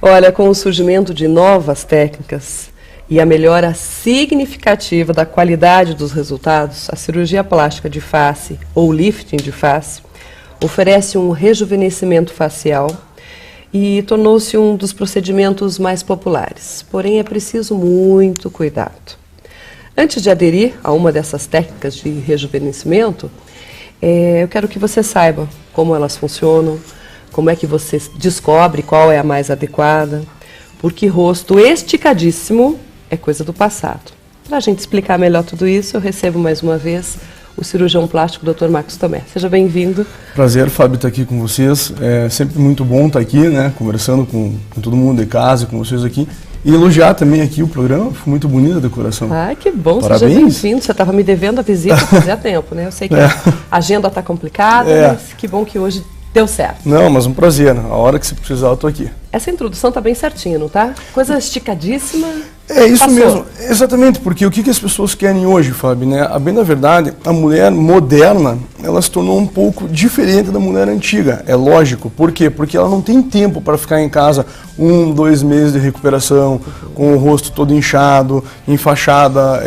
Olha, com o surgimento de novas técnicas e a melhora significativa da qualidade dos resultados, a cirurgia plástica de face ou lifting de face oferece um rejuvenescimento facial e tornou-se um dos procedimentos mais populares. Porém, é preciso muito cuidado. Antes de aderir a uma dessas técnicas de rejuvenescimento, eu quero que você saiba como elas funcionam, como é que você descobre qual é a mais adequada, porque rosto esticadíssimo é coisa do passado. Para a gente explicar melhor tudo isso, eu recebo mais uma vez o cirurgião plástico Dr. Marcos Tomé. Seja bem-vindo. Prazer, Fábio, estar aqui com vocês. É sempre muito bom estar aqui, né, conversando com todo mundo de casa, com vocês aqui. E elogiar também aqui o programa, foi muito bonita a decoração. Ah, que bom, parabéns. Seja bem-vindo. Você estava me devendo a visita fazia tempo, né? Eu sei que a agenda está complicada, mas que bom que hoje deu certo. Não, mas um prazer. A hora que você precisar, eu estou aqui. Essa introdução está bem certinha, não tá? Coisa esticadíssima. É isso passou. mesmo, exatamente, porque o que as pessoas querem hoje, Fábio, né? A bem da verdade, a mulher moderna, ela se tornou um pouco diferente da mulher antiga, é lógico. Por quê? Porque ela não tem tempo para ficar em casa 1, 2 meses de recuperação, com o rosto todo inchado, enfaixada,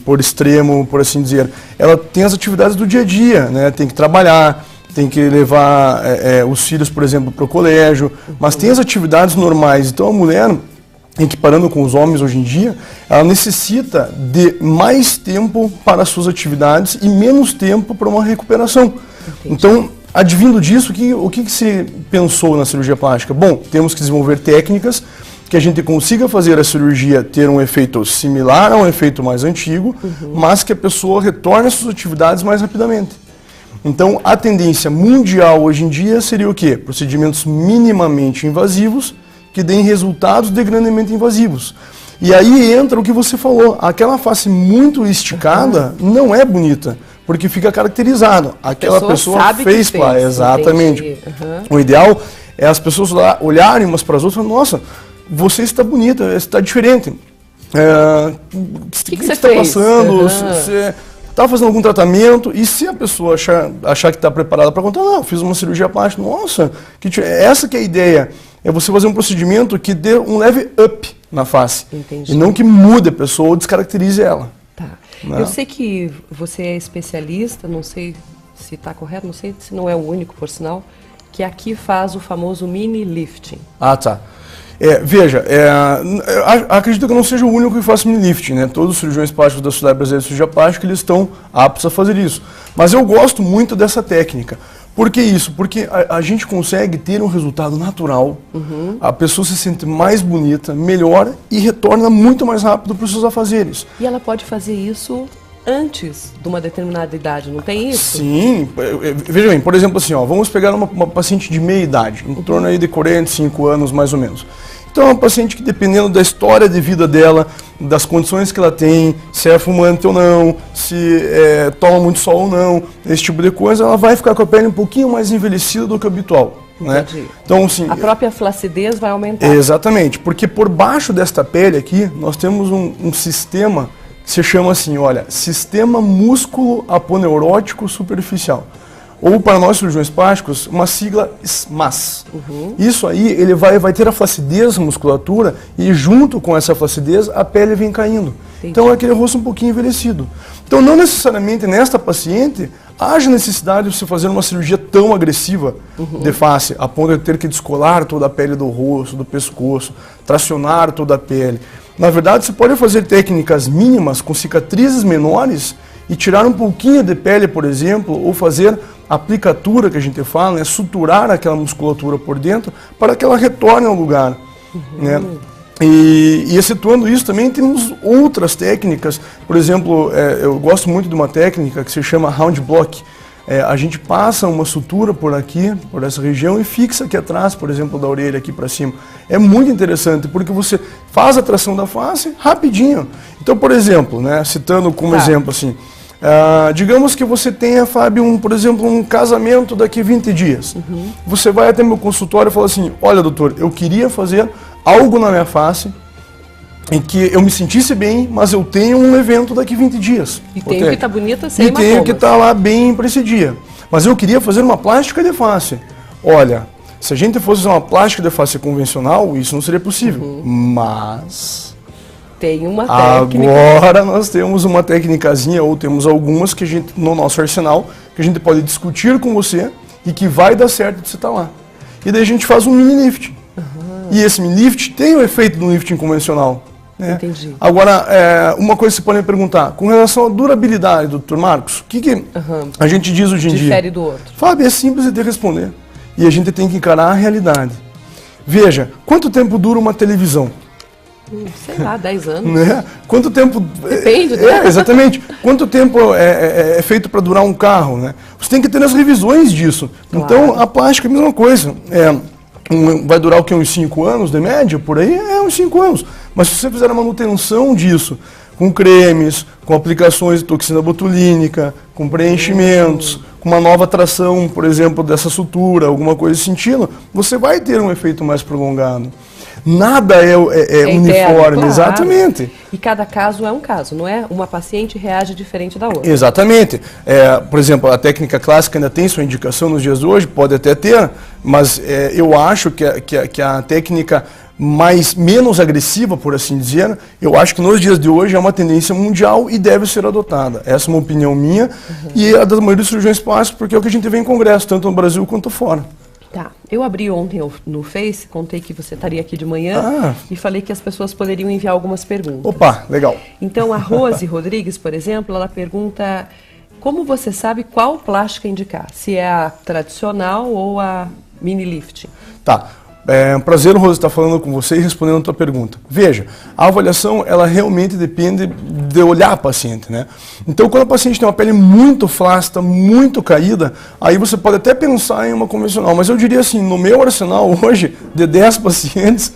por extremo, por assim dizer. Ela tem as atividades do dia a dia, né? Tem que trabalhar, tem que levar os filhos, por exemplo, para o colégio, mas tem as atividades normais. Então a mulher, equiparando com os homens hoje em dia, ela necessita de mais tempo para as suas atividades e menos tempo para uma recuperação. Entendi. Então, advindo disso, o que se pensou na cirurgia plástica? Bom, temos que desenvolver técnicas que a gente consiga fazer a cirurgia ter um efeito similar a um efeito mais antigo, mas que a pessoa retorne às suas atividades mais rapidamente. Então, a tendência mundial hoje em dia seria o quê? Procedimentos minimamente invasivos que deem resultados de grandemente invasivos. E aí entra o que você falou, aquela face muito esticada não é bonita, porque fica caracterizado. Aquela pessoa fez plá, exatamente. O ideal é as pessoas olharem umas para as outras e falarem, nossa, você está bonita, você está diferente. O que você está passando? Você está fazendo algum tratamento? E se a pessoa achar que está preparada para contar, não, fiz uma cirurgia plástica, nossa, essa que é a ideia. É você fazer um procedimento que dê um leve up na face. Entendi. E não que mude a pessoa ou descaracterize ela. Tá. Né? Eu sei que você é especialista, não sei se está correto, não sei se não é o único, por sinal, que aqui faz o famoso mini lifting. Ah, tá. Veja, acredito que eu não seja o único que faça mini lifting, né? Todos os cirurgiões plásticos da Sociedade Brasileira de Cirurgia Plástica, eles estão aptos a fazer isso. Mas eu gosto muito dessa técnica. Por que isso? Porque a gente consegue ter um resultado natural, a pessoa se sente mais bonita, melhora e retorna muito mais rápido para os seus afazeres. E ela pode fazer isso antes de uma determinada idade, não tem isso? Sim, veja bem, por exemplo assim, vamos pegar uma paciente de meia idade, em torno aí de 45 anos mais ou menos. Então é uma paciente que, dependendo da história de vida dela, das condições que ela tem, se é fumante ou não, se toma muito sol ou não, esse tipo de coisa, ela vai ficar com a pele um pouquinho mais envelhecida do que o habitual. Né? Então, assim, a própria flacidez vai aumentar. Exatamente, porque por baixo desta pele aqui, nós temos um sistema que se chama assim, olha, Sistema Músculo Aponeurótico Superficial. Ou para nós cirurgiões plásticos, uma sigla SMAS. Isso aí, ele vai ter a flacidez da musculatura e junto com essa flacidez, a pele vem caindo. Entendi. Então é aquele rosto um pouquinho envelhecido. Então não necessariamente nesta paciente haja necessidade de você fazer uma cirurgia tão agressiva de face, a ponto de ter que descolar toda a pele do rosto, do pescoço, tracionar toda a pele. Na verdade, você pode fazer técnicas mínimas com cicatrizes menores e tirar um pouquinho de pele, por exemplo, ou fazer aplicatura, que a gente fala, né, suturar aquela musculatura por dentro para que ela retorne ao lugar. Né? E excetuando isso, também temos outras técnicas. Por exemplo, eu gosto muito de uma técnica que se chama round block. A gente passa uma sutura por aqui, por essa região, e fixa aqui atrás, por exemplo, da orelha aqui para cima. É muito interessante, porque você faz a tração da face rapidinho. Então, por exemplo, né, citando como exemplo assim, digamos que você tenha, Fábio, por exemplo, um casamento daqui a 20 dias. Você vai até meu consultório e fala assim, olha doutor, eu queria fazer algo na minha face em que eu me sentisse bem, mas eu tenho um evento daqui a 20 dias. E tenho que estar bonita sem hematomas. E tenho que estar lá bem para esse dia. Mas eu queria fazer uma plástica de face. Olha, Se a gente fosse usar uma plástica de face convencional, isso não seria possível. Mas tem uma técnica. Agora nós temos uma técnicazinha, ou temos algumas que a gente, no nosso arsenal, que a gente pode discutir com você e que vai dar certo de você estar lá. E daí a gente faz um mini lift. E esse mini lift tem o efeito do lifting convencional. Né? Entendi. Agora, uma coisa que você pode me perguntar, com relação à durabilidade, doutor Marcos, o que a gente diz hoje em dia? Difere do outro. Fábio, é simples de responder. E a gente tem que encarar a realidade. Veja, quanto tempo dura uma televisão? Sei lá, 10 anos. Né? Quanto tempo... Depende, né? Exatamente. Quanto tempo é feito para durar um carro, né? Você tem que ter as revisões disso. Claro. Então, a plástica é a mesma coisa. Vai durar o que? Uns 5 anos, de média? Por aí? Uns 5 anos. Mas se você fizer a manutenção disso, com cremes, com aplicações de toxina botulínica, com preenchimentos, com uma nova tração, por exemplo, dessa sutura, alguma coisa desse sentido, você vai ter um efeito mais prolongado. Nada é uniforme, claro. Exatamente. E cada caso é um caso, não é? Uma paciente reage diferente da outra. Exatamente. Por exemplo, a técnica clássica ainda tem sua indicação nos dias de hoje, pode até ter, mas eu acho que a técnica menos agressiva, por assim dizer, eu acho que nos dias de hoje é uma tendência mundial e deve ser adotada. Essa é uma opinião minha e a da maioria dos cirurgiões plásticos, porque é o que a gente vê em congresso, tanto no Brasil quanto fora. Tá. Eu abri ontem no Face, contei que você estaria aqui de manhã e falei que as pessoas poderiam enviar algumas perguntas. Opa, legal. Então, a Rose Rodrigues, por exemplo, ela pergunta como você sabe qual plástica indicar, se é a tradicional ou a mini lift? Tá. É um prazer, Rose, estar falando com você e respondendo a tua pergunta. Veja, a avaliação, ela realmente depende de olhar a paciente, né? Então, quando a paciente tem uma pele muito flácida, muito caída, aí você pode até pensar em uma convencional. Mas eu diria assim, no meu arsenal hoje, de 10 pacientes,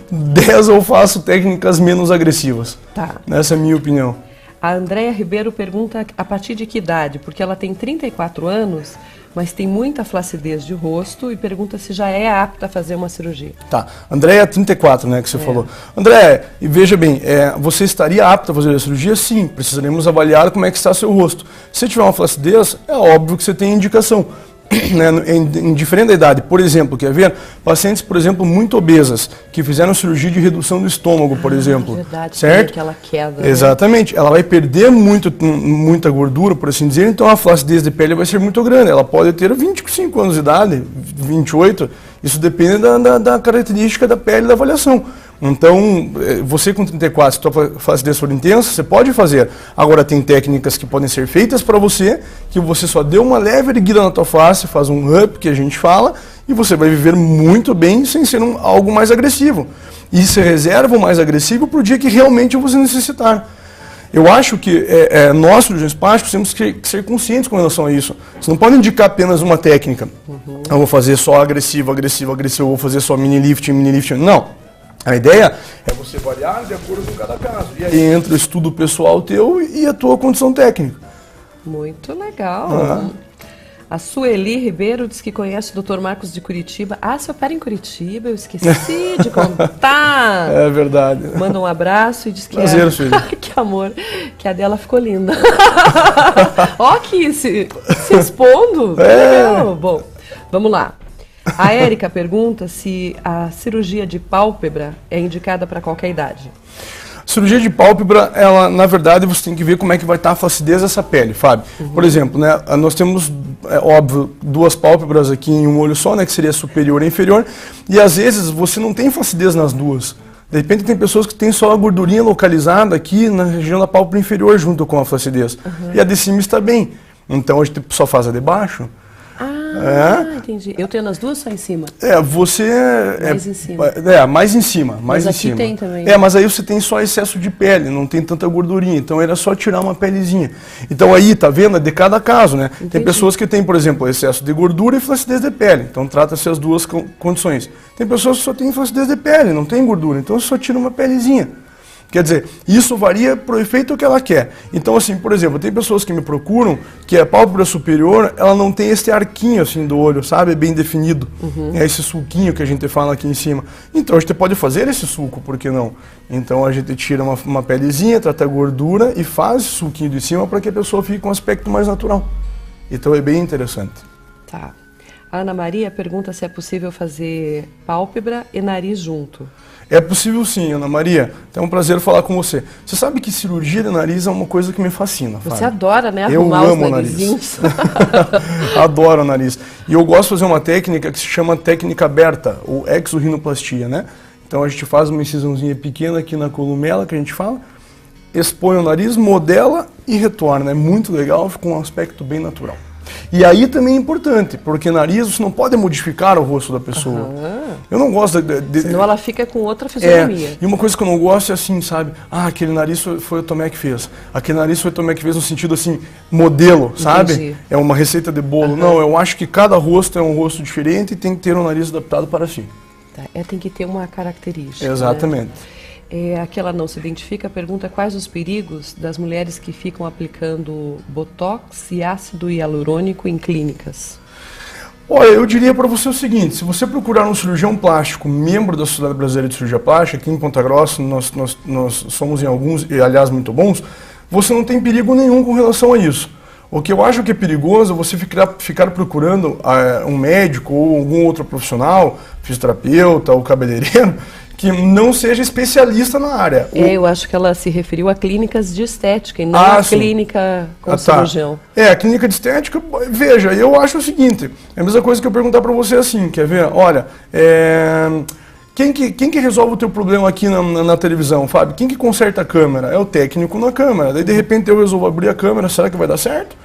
10 eu faço técnicas menos agressivas. Tá. Essa é a minha opinião. A Andréia Ribeiro pergunta a partir de que idade, porque ela tem 34 anos, mas tem muita flacidez de rosto e pergunta se já é apta a fazer uma cirurgia. Tá. Andréia, 34, né, que você falou. Andréia, e veja bem, você estaria apta a fazer a cirurgia? Sim, precisaremos avaliar como é que está seu rosto. Se tiver uma flacidez, é óbvio que você tem indicação. Né, indiferente da idade. Por exemplo, quer ver? Pacientes, por exemplo, muito obesas, que fizeram cirurgia de redução do estômago, por exemplo. Verdade, certo? Aquela queda. Exatamente. Né? Ela vai perder muita gordura, por assim dizer, então a flacidez de pele vai ser muito grande. Ela pode ter 25 anos de idade, 28, isso depende da característica da pele e da avaliação. Então, você com 34, se a sua flacidez for intensa, você pode fazer. Agora, tem técnicas que podem ser feitas para você, que você só deu uma leve erguida na tua face, faz um up, que a gente fala, e você vai viver muito bem sem ser algo mais agressivo. E você reserva o mais agressivo para o dia que realmente você necessitar. Eu acho que nós, cirurgiões plásticos, temos que ser conscientes com relação a isso. Você não pode indicar apenas uma técnica. Eu vou fazer só agressivo, eu vou fazer só mini lift. Não. A ideia é você variar de acordo com cada caso. E aí entra o estudo pessoal teu e a tua condição técnica. Muito legal. A Sueli Ribeiro diz que conhece o Dr. Marcos de Curitiba. Ah, você opera em Curitiba, eu esqueci de contar. É verdade. Manda um abraço e diz que prazer, Sueli. Que amor, que a dela ficou linda. Ó, que se expondo. Legal. Bom, vamos lá. A Érica pergunta se a cirurgia de pálpebra é indicada para qualquer idade. Cirurgia de pálpebra, ela, na verdade, você tem que ver como é que vai estar a flacidez dessa pele, Fábio. Por exemplo, né, nós temos, óbvio, duas pálpebras aqui em um olho só, né, que seria superior e inferior, e às vezes você não tem flacidez nas duas. De repente tem pessoas que têm só a gordurinha localizada aqui na região da pálpebra inferior junto com a flacidez. E a de cima está bem. Então a gente só faz a de baixo. Entendi. Eu tenho nas duas só em cima? Você... Mais em cima. Mais em cima. Mas aqui tem também. Mas aí você tem só excesso de pele, não tem tanta gordurinha. Então era só tirar uma pelezinha. Então aí, tá vendo? É de cada caso, né? Entendi. Tem pessoas que têm, por exemplo, excesso de gordura e flacidez de pele. Então trata-se as duas condições. Tem pessoas que só têm flacidez de pele, não tem gordura. Então só tira uma pelezinha. Quer dizer, isso varia para o efeito que ela quer. Então, assim, por exemplo, tem pessoas que me procuram que a pálpebra superior, ela não tem esse arquinho assim do olho, sabe? Bem definido. É esse sulquinho que a gente fala aqui em cima. Então, a gente pode fazer esse sulco, por que não? Então, a gente tira uma pelezinha, trata a gordura e faz esse sulquinho de cima para que a pessoa fique com um aspecto mais natural. Então, é bem interessante. Tá. A Ana Maria pergunta se é possível fazer pálpebra e nariz junto. É possível sim, Ana Maria. É um prazer falar com você. Você sabe que cirurgia de nariz é uma coisa que me fascina. Você Fábio. adora, né? Eu Arrumar amo os o nariz. narizinhos. Adoro o nariz. E eu gosto de fazer uma técnica que se chama técnica aberta, ou exorrinoplastia, né? Então a gente faz uma incisãozinha pequena aqui na columela, que a gente fala, expõe o nariz, modela e retorna. É muito legal, fica um aspecto bem natural. E aí também é importante, porque nariz você não pode modificar o rosto da pessoa. Eu não gosto Senão ela fica com outra fisionomia. E uma coisa que eu não gosto é assim, sabe? Ah, aquele nariz foi o Tomé que fez. Aquele nariz foi o Tomé que fez no sentido assim, modelo, sabe? Entendi. É uma receita de bolo. Não, eu acho que cada rosto é um rosto diferente e tem que ter um nariz adaptado para si. Tá, tem que ter uma característica. Exatamente. Né? Aqui ela não se identifica, pergunta quais os perigos das mulheres que ficam aplicando botox e ácido hialurônico em clínicas. Olha, eu diria para você o seguinte, se você procurar um cirurgião plástico, membro da Sociedade Brasileira de Cirurgia Plástica, aqui em Ponta Grossa, nós somos em alguns, e aliás muito bons, você não tem perigo nenhum com relação a isso. O que eu acho que é perigoso é você ficar procurando um médico ou algum outro profissional, fisioterapeuta ou cabeleireiro, que não seja especialista na área. Eu acho que ela se referiu a clínicas de estética e não a clínica com cirurgião. A clínica de estética, veja, eu acho o seguinte, é a mesma coisa que eu perguntar para você assim, quer ver? Olha, quem que resolve o teu problema aqui na televisão, Fábio? Quem que conserta a câmera? É o técnico na câmera. Daí de repente eu resolvo abrir a câmera, será que vai dar certo?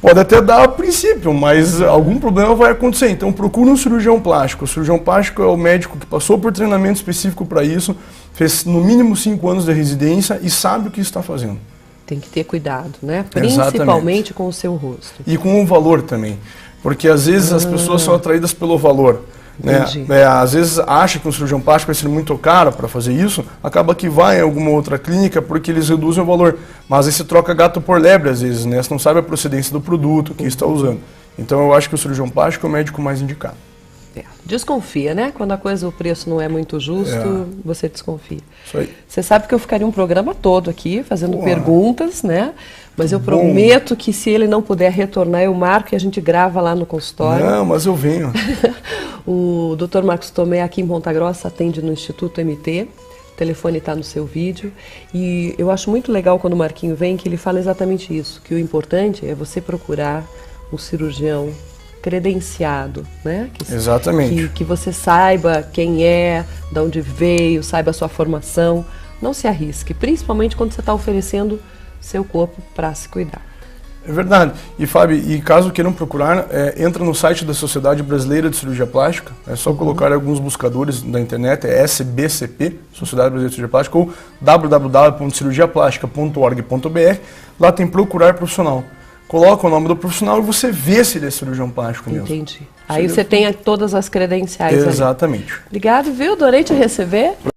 Pode até dar a princípio, mas algum problema vai acontecer. Então procura um cirurgião plástico. O cirurgião plástico é o médico que passou por treinamento específico para isso, fez no mínimo 5 anos de residência e sabe o que está fazendo. Tem que ter cuidado, né? Principalmente com o seu rosto. E com o valor também. Porque às vezes as pessoas são atraídas pelo valor. Né? Às vezes acha que um cirurgião plástico vai ser muito caro para fazer isso, acaba que vai em alguma outra clínica porque eles reduzem o valor. Mas aí se troca gato por lebre às vezes, né? Você não sabe a procedência do produto, quem está usando. Então eu acho que o cirurgião plástico é o médico mais indicado. Desconfia, né? Quando o preço não é muito justo, você desconfia. Isso aí. Você sabe que eu ficaria um programa todo aqui, fazendo perguntas, né? Mas eu prometo que se ele não puder retornar, eu marco e a gente grava lá no consultório. Não, mas eu venho. O Dr. Marcos Tomé, aqui em Ponta Grossa, atende no Instituto MT. O telefone está no seu vídeo. E eu acho muito legal quando o Marquinho vem, que ele fala exatamente isso, que o importante é você procurar um cirurgião credenciado, né? Exatamente. Que você saiba quem é, de onde veio, saiba a sua formação. Não se arrisque, principalmente quando você está oferecendo seu corpo para se cuidar. É verdade. E Fábio, e caso queiram procurar, entra no site da Sociedade Brasileira de Cirurgia Plástica, é só colocar alguns buscadores na internet, é SBCP, Sociedade Brasileira de Cirurgia Plástica, ou www.cirurgiaplástica.org.br, lá tem procurar profissional. Coloca o nome do profissional e você vê se ele é cirurgião plástico mesmo. Entendi. Aí você tem todas as credenciais. Exatamente. Ali. Obrigado, viu? Adorei te receber.